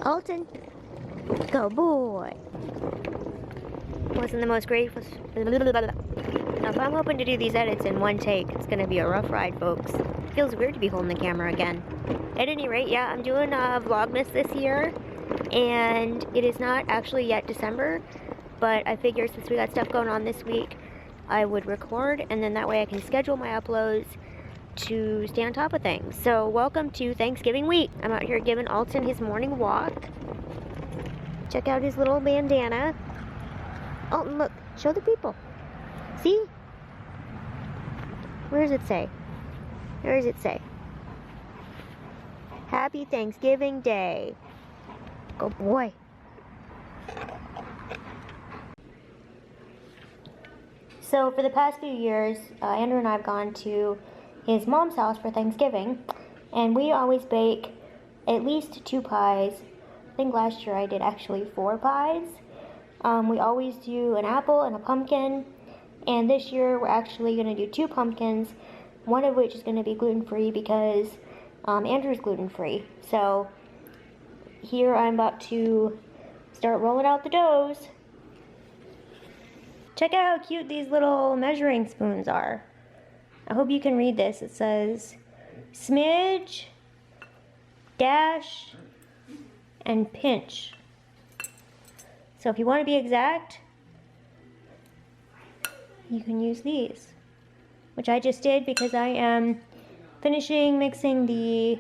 Alton, go boy. Wasn't the most grateful. Now, if I'm hoping to do these edits in one take, it's gonna be a rough ride, folks. It feels weird to be holding the camera again. At any rate, yeah, I'm doing Vlogmas this year, and it is not actually yet December, but I figured since we got stuff going on this week, I would record, and then that way I can schedule my uploads to stay on top of things. So welcome to Thanksgiving week. I'm out here giving Alton his morning walk. Check out his little bandana. Alton, look, show the people. See? Where does it say? Where does it say? Happy Thanksgiving Day. Go boy. So for the past few years, Andrew and I have gone to his mom's house for Thanksgiving, and we always bake at least 2 pies. I think last year I did actually 4 pies. We always do an apple and a pumpkin, and this year we're actually going to do 2 pumpkins, one of which is going to be gluten-free because Andrew's gluten-free. So here I'm about to start rolling out the doughs. Check out how cute these little measuring spoons are. I hope you can read this. It says smidge, dash, and pinch. So if you want to be exact, you can use these, which I just did because I am finishing mixing the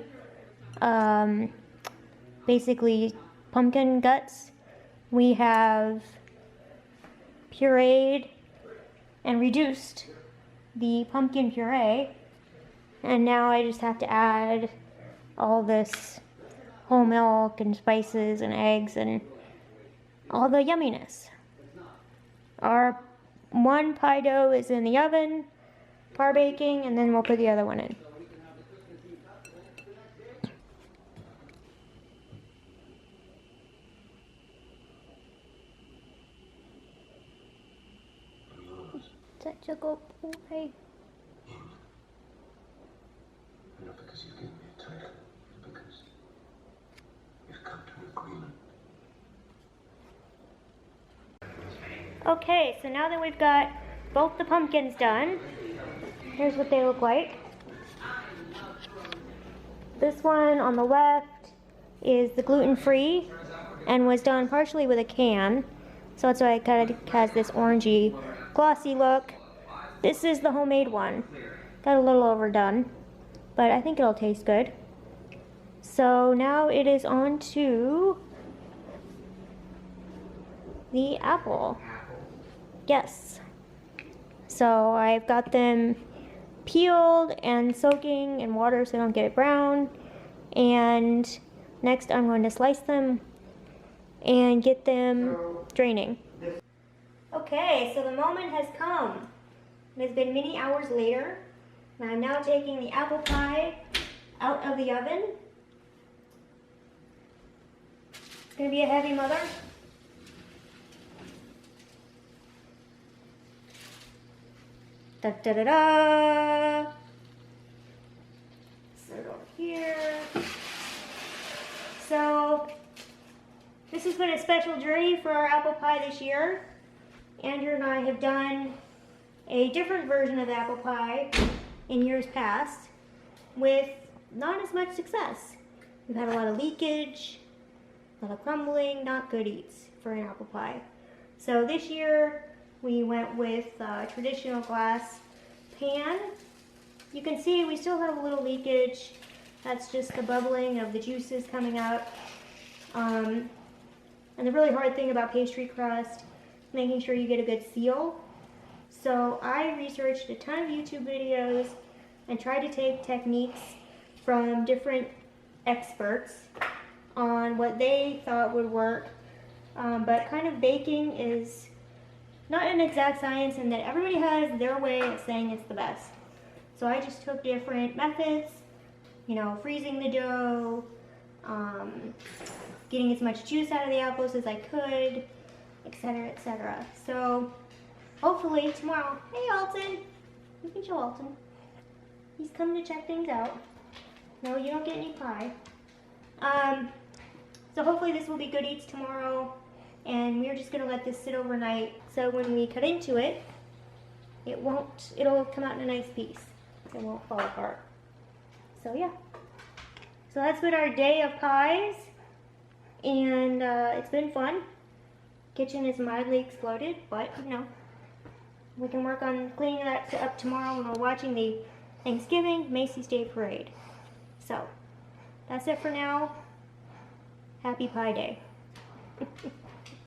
basically pumpkin guts. We have pureed and reduced the pumpkin puree, and now I just have to add all this whole milk and spices and eggs and all the yumminess. Our one pie dough is in the oven, par baking, and then we'll put the other one in. Such a good boy. Not because you've given me a title, because you've come to an agreement. Okay, so now that we've got both the pumpkins done, here's what they look like. This one on the left is the gluten-free and was done partially with a can, so that's why it kind of has this orangey, glossy look. This is the homemade one. Got a little overdone, but I think it'll taste good. So now it is on to the apple. Yes. So I've got them peeled and soaking in water so they don't get it brown. And next I'm going to slice them and get them draining. Okay, so the moment has come. It has been many hours later, and I'm now taking the apple pie out of the oven. It's going to be a heavy mother. Da da da da! Set it over here. So, this has been a special journey for our apple pie this year. Andrew and I have done a different version of the apple pie in years past with not as much success. We've had a lot of leakage, a lot of crumbling, not good eats for an apple pie. So this year we went with a traditional glass pan. You can see we still have a little leakage. That's just the bubbling of the juices coming out. And the really hard thing about pastry crust is making sure you get a good seal. So I researched a ton of YouTube videos and tried to take techniques from different experts on what they thought would work. But kind of baking is not an exact science in that everybody has their way of saying it's the best. So I just took different methods, you know, freezing the dough, getting as much juice out of the apples as I could, etc., etc. So hopefully tomorrow, hey Alton, you can show Alton. He's coming to check things out. No, you don't get any pie. So hopefully this will be good eats tomorrow, and we're just gonna let this sit overnight. So when we cut into it, it'll come out in a nice piece. It won't fall apart. So yeah. So that's been our day of pies, and it's been fun. Kitchen is mildly exploded, but you know, we can work on cleaning that up tomorrow when we're watching the Thanksgiving Macy's Day Parade. So that's it for now. Happy Pie Day.